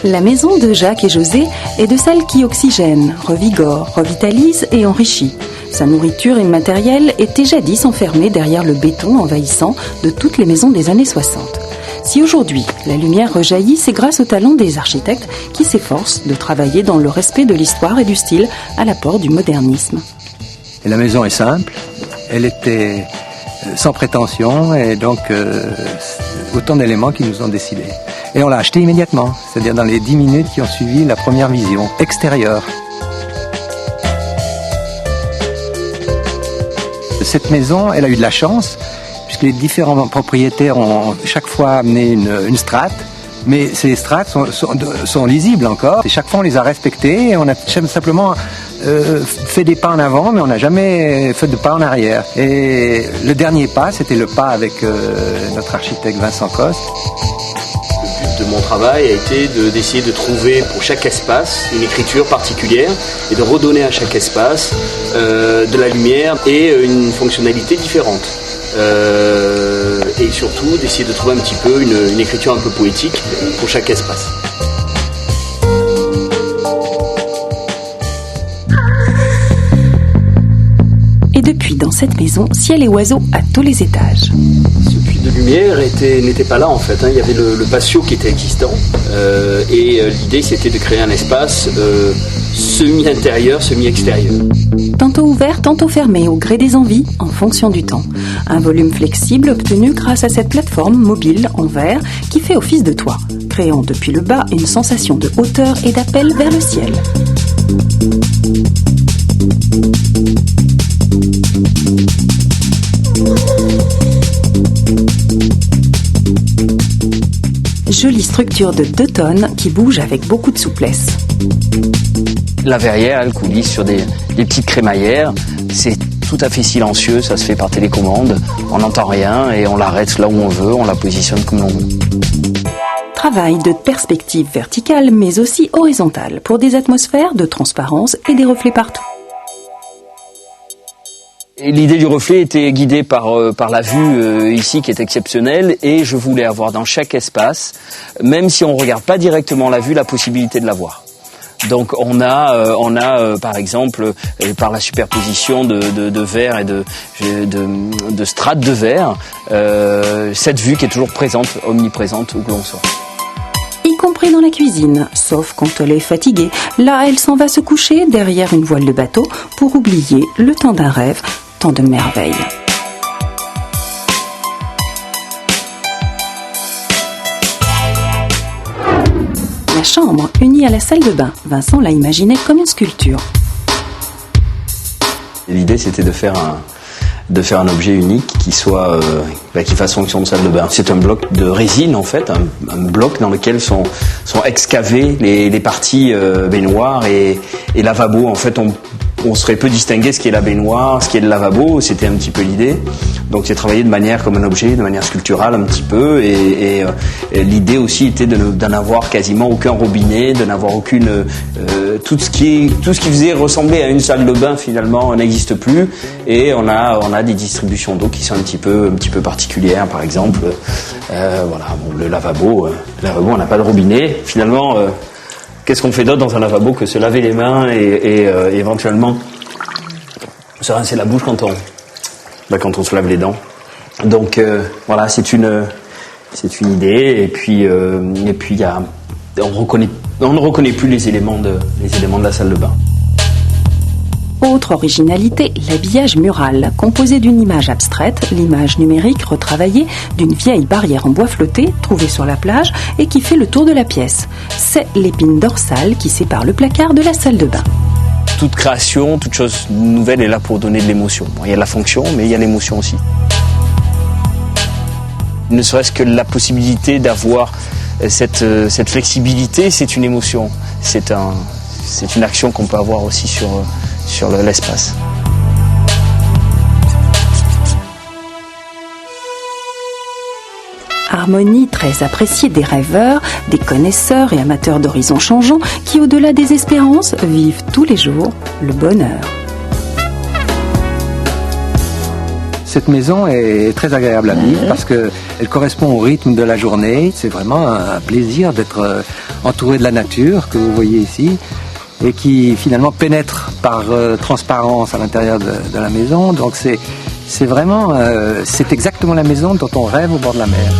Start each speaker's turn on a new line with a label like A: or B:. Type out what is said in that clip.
A: La maison de Jacques et José est de celles qui oxygènent, revigorent, revitalisent et enrichit. Sa nourriture immatérielle était jadis enfermée derrière le béton envahissant de toutes les maisons des années 60. Si aujourd'hui la lumière rejaillit, c'est grâce au talent des architectes qui s'efforcent de travailler dans le respect de l'histoire et du style à l'apport du modernisme.
B: Et la maison est simple, elle était sans prétention et donc autant d'éléments qui nous ont décidé. Et on l'a acheté immédiatement, c'est-à-dire dans les 10 minutes qui ont suivi la première vision extérieure. Cette maison, elle a eu de la chance, puisque les différents propriétaires ont chaque fois amené une strate, mais ces strates sont lisibles encore. Et chaque fois, on les a respectées et on a simplement fait des pas en avant, mais on n'a jamais fait de pas en arrière. Et le dernier pas, c'était le pas avec notre architecte Vincent Coste.
C: Le but de mon travail a été d'essayer de trouver pour chaque espace une écriture particulière et de redonner à chaque espace de la lumière et une fonctionnalité différente. Et surtout d'essayer de trouver un petit peu une écriture un peu poétique pour chaque espace.
A: Et depuis, dans cette maison, ciel et oiseaux à tous les étages.
C: Ce puits de lumière n'était pas là en fait, hein. Il y avait le patio qui était existant et l'idée c'était de créer un espace semi-intérieur, semi-extérieur.
A: Tantôt ouvert, tantôt fermé, au gré des envies, en fonction du temps. Un volume flexible obtenu grâce à cette plateforme mobile en verre qui fait office de toit, créant depuis le bas une sensation de hauteur et d'appel vers le ciel. Jolie structure de 2 tonnes qui bouge avec beaucoup de souplesse.
D: La verrière, elle coulisse sur des petites crémaillères. C'est tout à fait silencieux, ça se fait par télécommande. On n'entend rien et on l'arrête là où on veut, on la positionne comme l'on veut.
A: Travail de perspective verticale mais aussi horizontale pour des atmosphères de transparence et des reflets partout.
D: Et l'idée du reflet était guidée par la vue ici qui est exceptionnelle et je voulais avoir dans chaque espace, même si on ne regarde pas directement la vue, la possibilité de la voir. Donc on a par exemple par la superposition de verre et de strates de verre cette vue qui est toujours présente, omniprésente où que l'on soit.
A: Y compris dans la cuisine, sauf quand elle est fatiguée. Là, elle s'en va se coucher derrière une voile de bateau pour oublier le temps d'un rêve, tant de merveilles. La chambre, unie à la salle de bain, Vincent l'a imaginée comme une sculpture.
D: L'idée c'était de faire un objet unique qui soit qui fasse fonction de salle de bain. C'est un bloc de résine en fait, un bloc dans lequel sont excavées les parties baignoire et lavabo. En fait, on serait peu distinguer ce qui est la baignoire, ce qui est le lavabo, c'était un petit peu l'idée. Donc c'est travaillé de manière comme un objet, de manière sculpturale un petit peu et l'idée aussi était d'en avoir quasiment aucun robinet, de n'avoir aucune tout ce qui faisait ressembler à une salle de bain finalement n'existe plus et on a des distributions d'eau qui sont un petit peu particulières, par exemple le lavabo on n'a pas de robinet finalement. Qu'est-ce qu'on fait d'autre dans un lavabo que se laver les mains et éventuellement se rincer la bouche quand on se lave les dents. Donc voilà, c'est une idée et puis on ne reconnaît plus les éléments de la salle de bain.
A: Autre originalité, l'habillage mural, composé d'une image abstraite, l'image numérique retravaillée d'une vieille barrière en bois flotté trouvée sur la plage et qui fait le tour de la pièce. C'est l'épine dorsale qui sépare le placard de la salle de bain.
D: Toute création, toute chose nouvelle est là pour donner de l'émotion. Bon, il y a de la fonction, mais il y a l'émotion aussi. Ne serait-ce que la possibilité d'avoir cette flexibilité, c'est une émotion. C'est une action qu'on peut avoir aussi sur l'espace.
A: Harmonie très appréciée des rêveurs, des connaisseurs et amateurs d'horizons changeants qui, au-delà des espérances, vivent tous les jours le bonheur.
B: Cette maison est très agréable à vivre parce qu'elle correspond au rythme de la journée. C'est vraiment un plaisir d'être entouré de la nature que vous voyez ici et qui finalement pénètre par transparence à l'intérieur de la maison. Donc c'est vraiment, c'est exactement la maison dont on rêve au bord de la mer.